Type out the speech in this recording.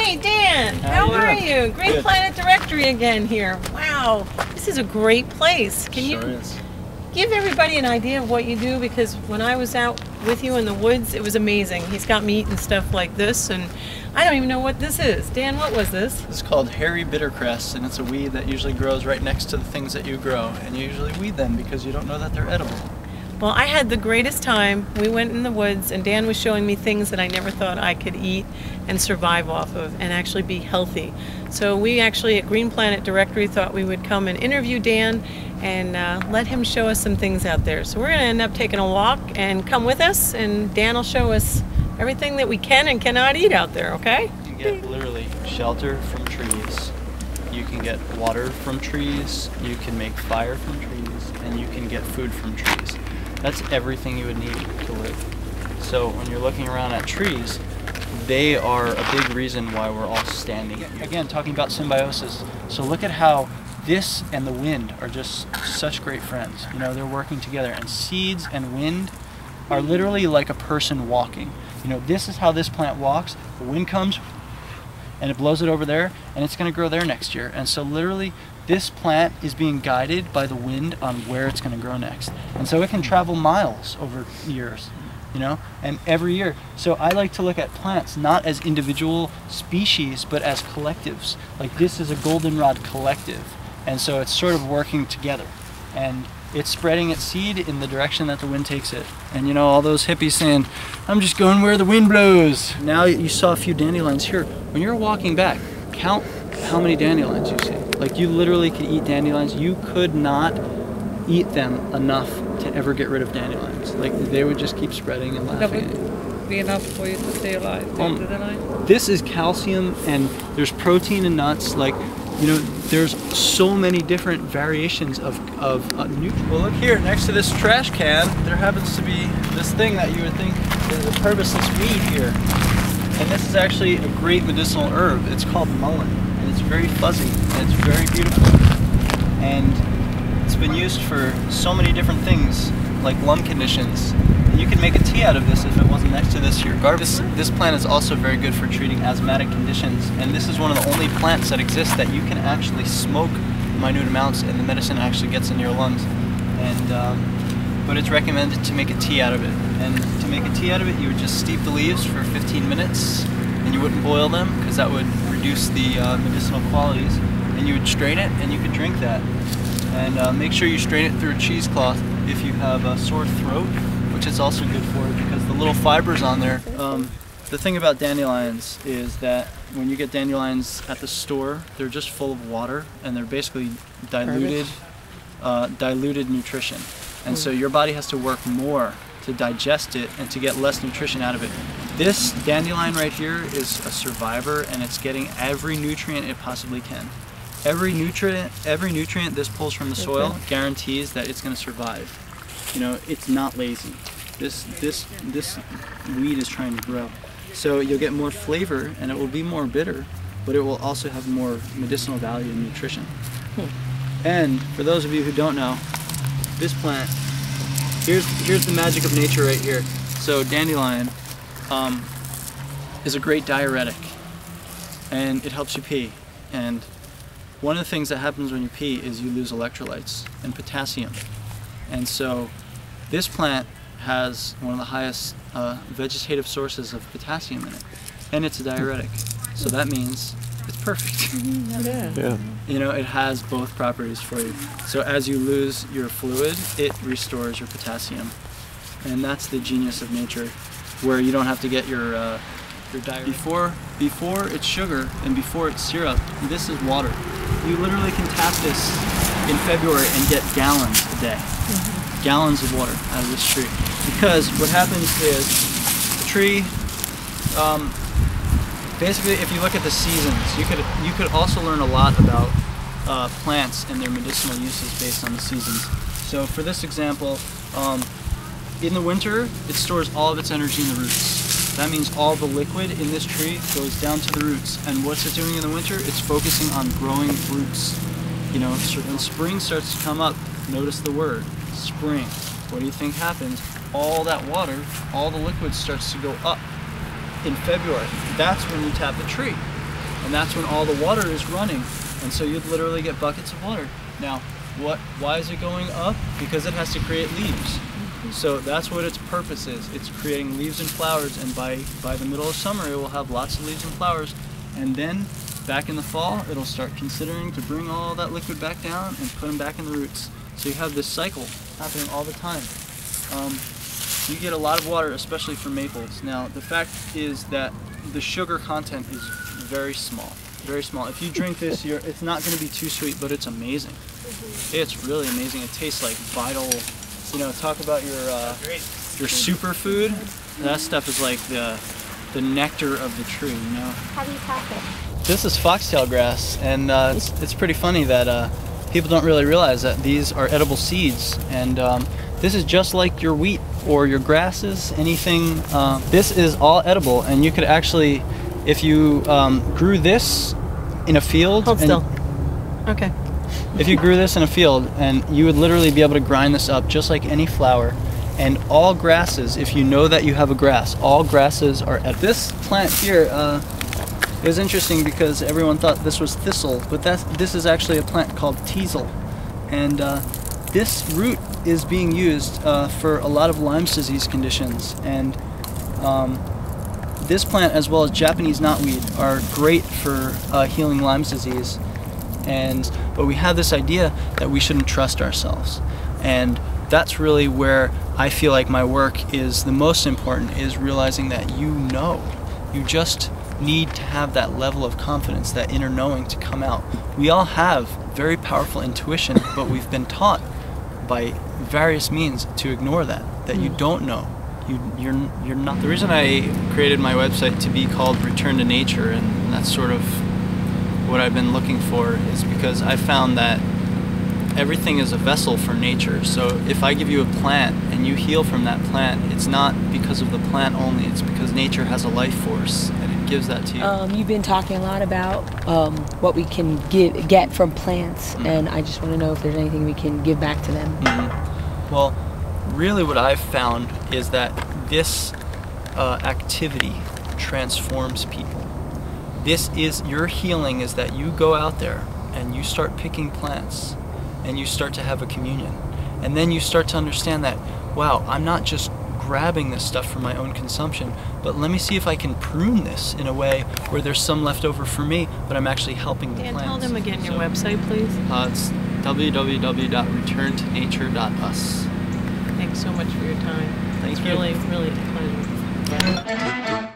Hey, Dan, how are you? Green Good. Planet Directory again here. Wow, this is a great place. Can Sure you is. give everybody an idea of what you do? Because when I was out with you in the woods, it was amazing. He's got me eating stuff like this, and I don't even know what this is. Dan, what was this? This is called hairy bittercress, and it's a weed that usually grows right next to the things that you grow, and you usually weed them because you don't know that they're edible. Well, I had the greatest time. We went in the woods, and Dan was showing me things that I never thought I could eat and survive off of and actually be healthy. So we actually at Green Planet Directory thought we would come and interview Dan and let him show us some things out there. So we're going to end up taking a walk, and come with us, and Dan will show us everything that we can and cannot eat out there, okay? You can get literally shelter from trees. You can get water from trees. You can make fire from trees, and you can get food from trees. That's everything you would need to live. So when you're looking around at trees, they are a big reason why we're all standing here. Again, talking about symbiosis. So look at how this and the wind are just such great friends. You know, they're working together, and seeds and wind are literally like a person walking. You know, this is how this plant walks. The wind comes and it blows it over there, and it's going to grow there next year. And so literally this plant is being guided by the wind on where it's going to grow next. And so it can travel miles over years, you know, and every year. So I like to look at plants not as individual species, but as collectives. Like this is a goldenrod collective. And so it's sort of working together. And it's spreading its seed in the direction that the wind takes it. And you know, all those hippies saying, I'm just going where the wind blows. Now you saw a few dandelions here. When you're walking back, count how many dandelions you see. Like you literally could eat dandelions. You could not eat them enough to ever get rid of dandelions. Like they would just keep spreading and laughing at you. That would be enough for you to stay alive. This is calcium, and there's protein in nuts. Like, you know, there's so many different variations of nutrients. Well, look here, next to this trash can, there happens to be this thing that you would think is a purposeless weed here. And this is actually a great medicinal herb. It's called mullein, and it's very fuzzy, and it's very beautiful. And it's been used for so many different things, like lung conditions. And you can make a tea out of this if it wasn't next to this here garbage. This plant is also very good for treating asthmatic conditions, and this is one of the only plants that exists that you can actually smoke minute amounts and the medicine actually gets into your lungs. And but it's recommended to make a tea out of it. And to make a tea out of it, you would just steep the leaves for 15 minutes, and you wouldn't boil them because that would reduce the medicinal qualities. And you would strain it, and you could drink that. And make sure you strain it through a cheesecloth if you have a sore throat, which is also good for it because the little fibers on there. The thing about dandelions is that when you get dandelions at the store, they're just full of water, and they're basically diluted nutrition. And so your body has to work more to digest it and to get less nutrition out of it. This dandelion right here is a survivor, and it's getting every nutrient it possibly can. Every nutrient this pulls from the soil guarantees that it's going to survive. You know, it's not lazy. This weed is trying to grow. So you'll get more flavor, and it will be more bitter, but it will also have more medicinal value and nutrition. And for those of you who don't know, this plant, here's the magic of nature right here. So dandelion is a great diuretic, and it helps you pee. And one of the things that happens when you pee is you lose electrolytes and potassium. And so this plant has one of the highest vegetative sources of potassium in it, and it's a diuretic. So that means it's perfect. Yeah. You know, it has both properties for you. So as you lose your fluid, it restores your potassium. And that's the genius of nature, where you don't have to get your diuretic. Before it's sugar and before it's syrup, this is water. You literally can tap this in February and get gallons a day. Gallons of water out of this tree. Because what happens is the tree, basically if you look at the seasons, you could also learn a lot about plants and their medicinal uses based on the seasons. So for this example, in the winter, it stores all of its energy in the roots. That means all the liquid in this tree goes down to the roots. And what's it doing in the winter? It's focusing on growing roots. You know, so when spring starts to come up, notice the word, spring. What do you think happens? All that water, all the liquid starts to go up in February. That's when you tap the tree. and that's when all the water is running, and so you'd literally get buckets of water. Now, why is it going up? Because it has to create leaves. So that's what its purpose is. It's creating leaves and flowers, and by the middle of summer it will have lots of leaves and flowers, and then back in the fall it'll start considering to bring all that liquid back down and put them back in the roots. So you have this cycle happening all the time. You get a lot of water, especially for maples. Now the fact is that the sugar content is very small. Very small. If you drink this, it's not going to be too sweet, but it's amazing. It's really amazing. It tastes like vital. You know, talk about your superfood. That stuff is like the nectar of the tree. You know. How do you pack it? This is foxtail grass, and it's pretty funny that people don't really realize that these are edible seeds, and this is just like your wheat or your grasses. Anything. This is all edible, and you could actually, if you grew this in a field. Hold still. Okay. If you grew this in a field, and you would literally be able to grind this up just like any flour. And all grasses, if you know that you have a grass, all grasses are edible. This plant here is interesting because everyone thought this was thistle, but this is actually a plant called teasel. And this root is being used for a lot of Lyme disease conditions. And this plant, as well as Japanese knotweed, are great for healing Lyme disease. But we have this idea that we shouldn't trust ourselves, and that's really where I feel like my work is the most important, is realizing that you just need to have that level of confidence, that inner knowing to come out. We all have very powerful intuition, but we've been taught by various means to ignore that you don't know. You're not. The reason I created my website to be called Return to Nature, and that's sort of what I've been looking for, is because I found that everything is a vessel for nature. So if I give you a plant and you heal from that plant, it's not because of the plant only, it's because nature has a life force and it gives that to you. You've been talking a lot about what we can get from plants, and I just want to know if there's anything we can give back to them. Well, really what I've found is that this activity transforms people. This is your healing, is that you go out there and you start picking plants and you start to have a communion, and then you start to understand that, wow, I'm not just grabbing this stuff for my own consumption, but let me see if I can prune this in a way where there's some left over for me, but I'm actually helping the Dan, plants. tell them again your website, please. It's www.returntonature.us. Thanks so much for your time. Thank It's you. really, really a pleasure.